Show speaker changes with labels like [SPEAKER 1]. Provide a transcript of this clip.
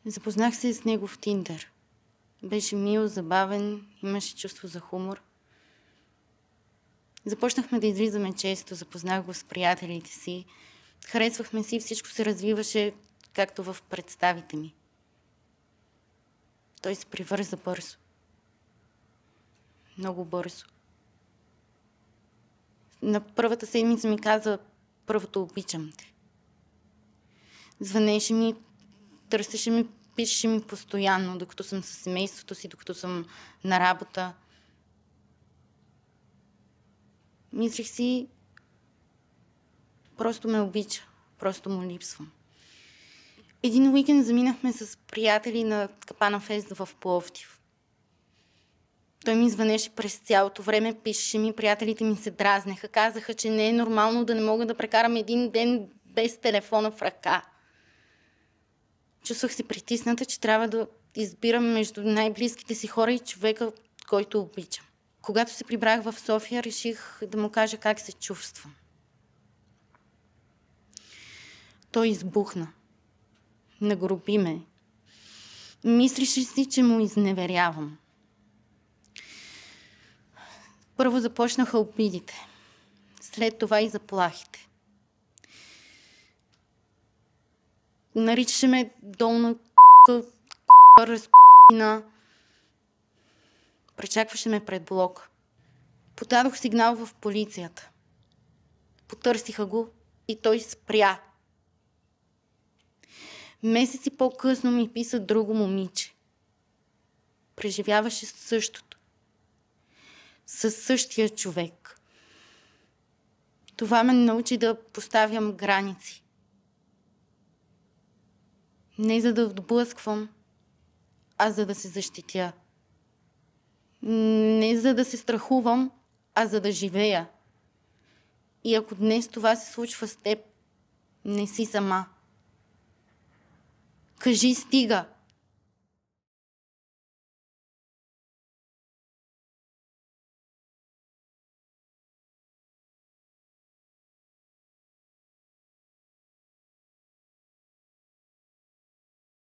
[SPEAKER 1] Запознах се с него в Тиндър. Беше мил, забавен, имаше чувство за хумор. Започнахме да излизаме често, запознах го с приятелите си. Харесвахме си, всичко се развиваше както в представите ми. Той се привърза бързо. Много бързо. На първата седмица ми каза първото обичам те. Звънеше ми, търсеше ми, пишеше ми постоянно, докато съм със семейството си, докато съм на работа. Мислих си, просто ме обича, просто му липсвам. Един уикенд заминахме с приятели на Капана Фест в Пловдив. Той ми звънеше през цялото време, пишеше ми, приятелите ми се дразнеха, казаха, че не е нормално да не мога да прекарам един ден без телефона в ръка. Чувствах се притисната, че трябва да избирам между най-близките си хора и човека, който обичам. Когато се прибрах в София, реших да му кажа как се чувствам. Той избухна. Нагруби ме. Мислеше си, че му изневерявам. Първо започнаха обидите. След това и заплахите. Наричаше ме долна разпина. Пречакваше ме пред блок. Подадох сигнал в полицията. Потърсиха го и той спря. Месеци по-късно ми писа друго момиче. Преживяваше същото. Със същия човек. Това ме научи да поставям граници. Не за да отблъсквам, а за да се защитя. Не за да се страхувам, а за да живея. И ако днес това се случва с теб, не си сама. Кажи стига.